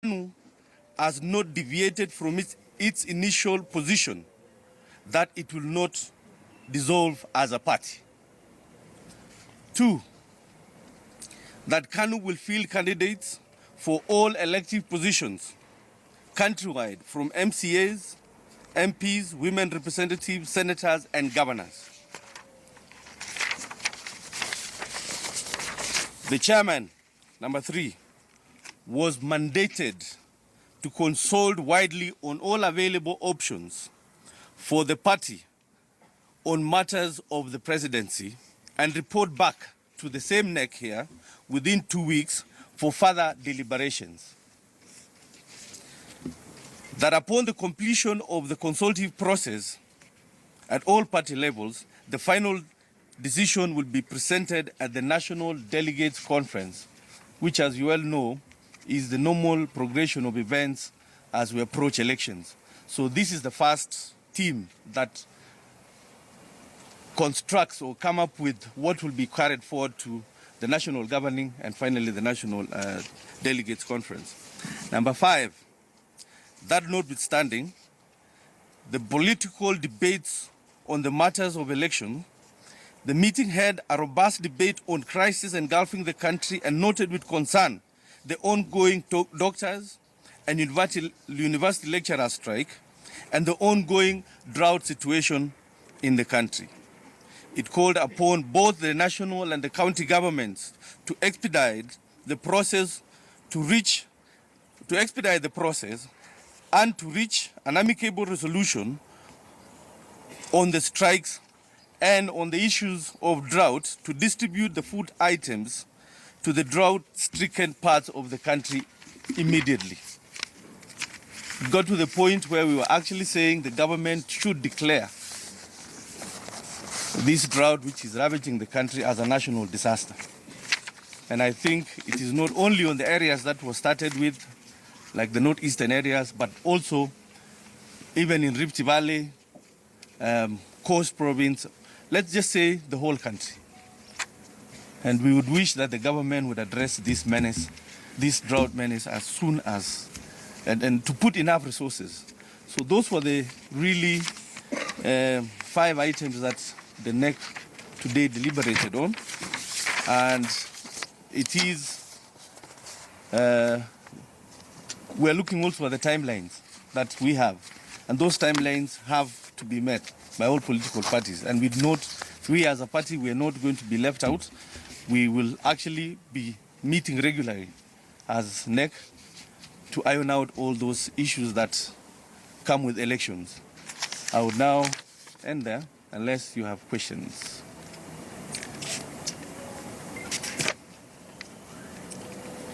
Kanu has not deviated from its initial position that it will not dissolve as a party. 2, that Kanu will field candidates for all elective positions countrywide, from MCAs, MPs, women representatives, senators, and governors. The chairman, number 3, was mandated to consult widely on all available options for the party on matters of the presidency and report back to the same neck here within 2 weeks for further deliberations. That upon the completion of the consultative process at all party levels, the final decision will be presented at the National Delegates Conference, which, as you well know, is the normal progression of events as we approach elections. So this is the first team that constructs or come up with what will be carried forward to the national governing and finally the National Delegates Conference. Number 5, that notwithstanding, the political debates on the matters of election, the meeting had a robust debate on crisis engulfing the country and noted with concern the ongoing doctors and university lecturer strike and the ongoing drought situation in the country. It called upon both the national and the county governments to expedite the process and to reach an amicable resolution on the strikes and on the issues of drought, to distribute the food items to the drought-stricken parts of the country immediately. It got to the point where we were actually saying the government should declare this drought, which is ravaging the country, as a national disaster. And I think it is not only on the areas that was started with, like the northeastern areas, but also even in Rift Valley, Coast Province, let's just say the whole country. And we would wish that the government would address this menace, this drought menace, as soon as, and to put enough resources. So those were the really 5 items that the NEC today deliberated on. And it is, we're looking also at the timelines that we have. And those timelines have to be met by all political parties. And we as a party, we are not going to be left out. We will actually be meeting regularly as NEC to iron out all those issues that come with elections. I would now end there, unless you have questions.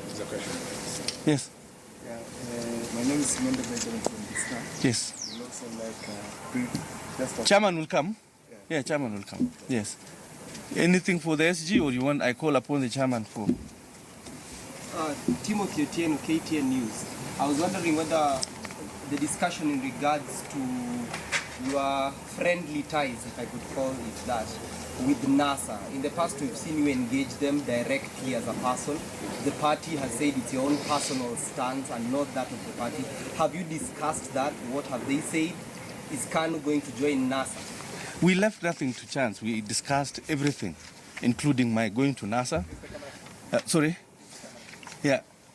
Is there a question? Yes. Yeah, my name is Mende Benjamin from Disca. Yes. You looks like Chairman will come. Yeah, chairman will come. Yes. Anything for the SG, or you want I call upon the chairman for? Timothy Otieno, KTN News. I was wondering whether the discussion in regards to your friendly ties, if I could call it that, with NASA. In the past, we've seen you engage them directly as a person. The party has said it's your own personal stance and not that of the party. Have you discussed that? What have they said? Is Kanu going to join NASA? We left nothing to chance. We discussed everything, including my going to NASA.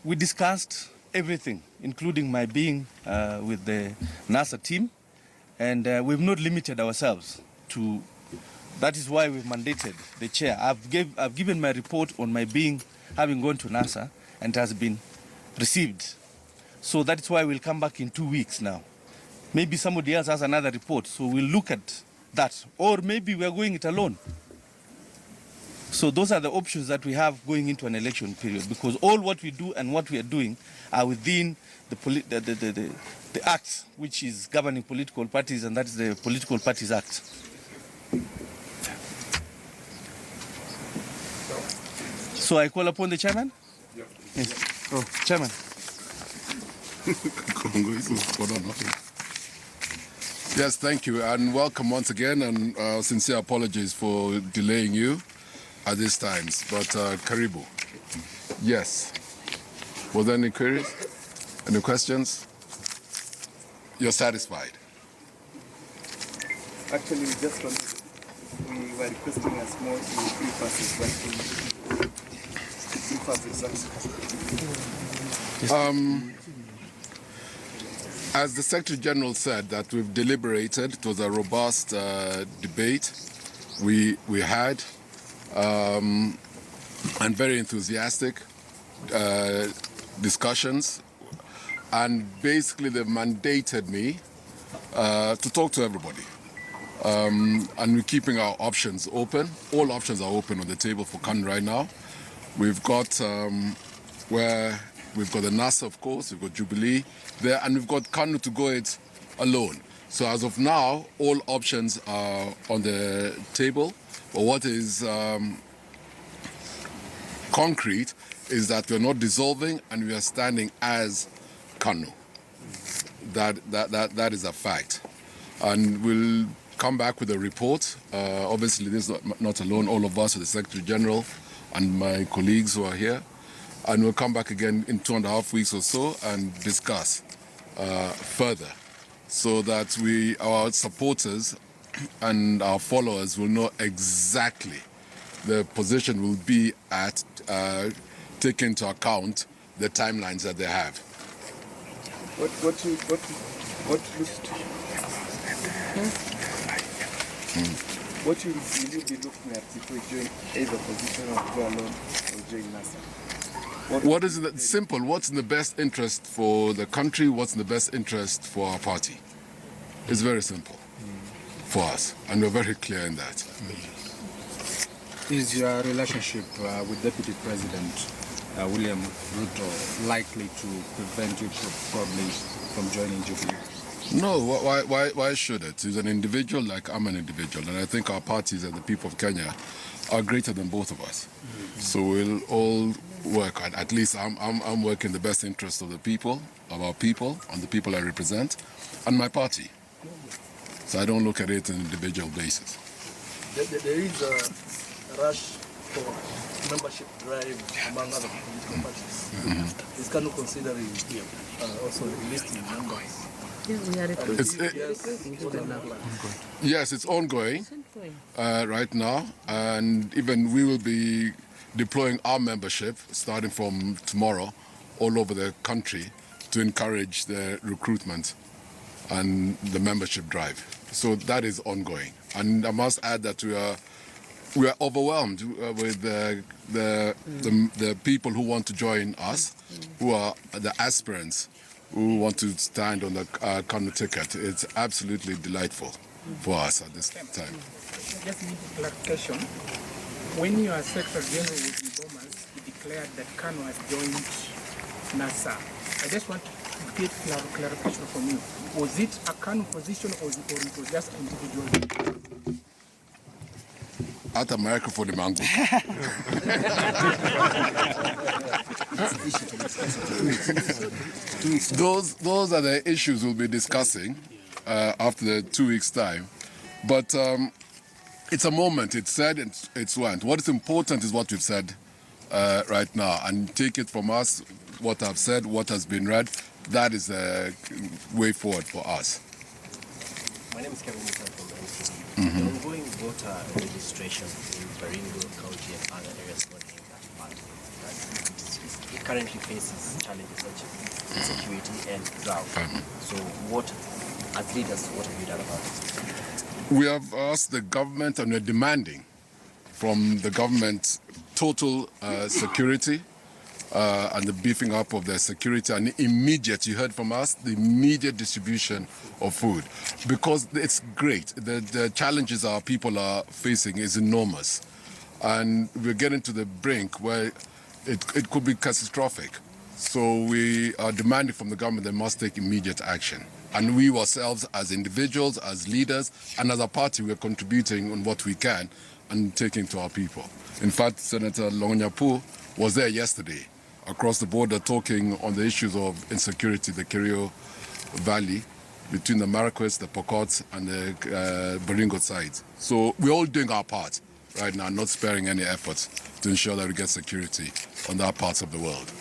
We discussed everything, including my being with the NASA team. And we've not limited ourselves to, that is why we've mandated the chair. I've given my report on my having gone to NASA, and it has been received. So that's why we'll come back in 2 weeks now. Maybe somebody else has another report, so we'll look at that. Or maybe we're going it alone. So those are the options that we have going into an election period, because all what we do and what we are doing are within the Act, which is governing political parties, and that is the Political Parties Act. So I call upon the chairman? Yeah. Yes. Oh, chairman. Yes, thank you, and welcome once again, and sincere apologies for delaying you at these times, but Karibu. Yes. Was there any queries? Any questions? You're satisfied? Actually, we just wanted, we were requesting a small brief us exactly. As the Secretary General said, that we've deliberated. It was a robust debate. We had and very enthusiastic discussions, and basically they mandated me to talk to everybody. And we're keeping our options open. All options are open on the table for Kanu right now. We've got where we've got the NASA, of course, we've got Jubilee there, and we've got Kanu to go it alone. So as of now, all options are on the table. But what is concrete is that we're not dissolving and we are standing as Kanu. That is a fact. And we'll come back with a report. Obviously, this is not alone. All of us, the Secretary General and my colleagues who are here. And we'll come back again in 2.5 weeks or so and discuss further, so that our supporters and our followers will know exactly the position will be at, take into account the timelines that they have. What will you be looking at if we join either position or go alone or join NASA? What is it? Simple. What's in the best interest for the country? What's in the best interest for our party? It's very simple for us, and we're very clear in that. Is your relationship with Deputy President William Ruto likely to prevent you probably from joining Jubilee? No, why should it? He's an individual like I'm an individual, and I think our parties and the people of Kenya are greater than both of us. So we'll all work, at least I'm working in the best interest of the people, of our people, and the people I represent, and my party. So I don't look at it on an individual basis. There is a rush for membership drive among other political parties. Is Kanu considering also enlisting members? Yes, it's ongoing right now, and even we will be deploying our membership starting from tomorrow all over the country to encourage the recruitment and the membership drive. So that is ongoing, and I must add that we are overwhelmed with the people who want to join us, who are the aspirants who want to stand on the Kanu ticket. It's absolutely delightful for us at this time. Just need clarification. When your Secretary General was in Bomas, he declared that Kanu has joined NASA. I just want to get clarification from you. Was it a Kanu position or it was just individual? At a microphone, mango. Those are the issues we'll be discussing after the 2 weeks' time. But it's a moment. It's said, it's went. What is important is what we've said right now, and take it from us. What I've said, what has been read, that is the way forward for us. My name is Kevin from the ongoing voter registration in Baringo County and other areas surrounding that part, it currently faces challenges such as insecurity and drought. So what, as leaders, what have you done about it? We have asked the government and we're demanding from the government total security and the beefing up of their security and immediate, you heard from us, the immediate distribution of food. Because it's great. The challenges our people are facing is enormous. And we're getting to the brink where it could be catastrophic. So we are demanding from the government they must take immediate action. And we ourselves as individuals, as leaders, and as a party, we're contributing on what we can and taking to our people. In fact, Senator Longonyapu was there yesterday across the border talking on the issues of insecurity, the Kerio Valley, between the Marquess, the Pokots, and the Baringo sides. So we're all doing our part right now, not sparing any efforts to ensure that we get security on that parts of the world.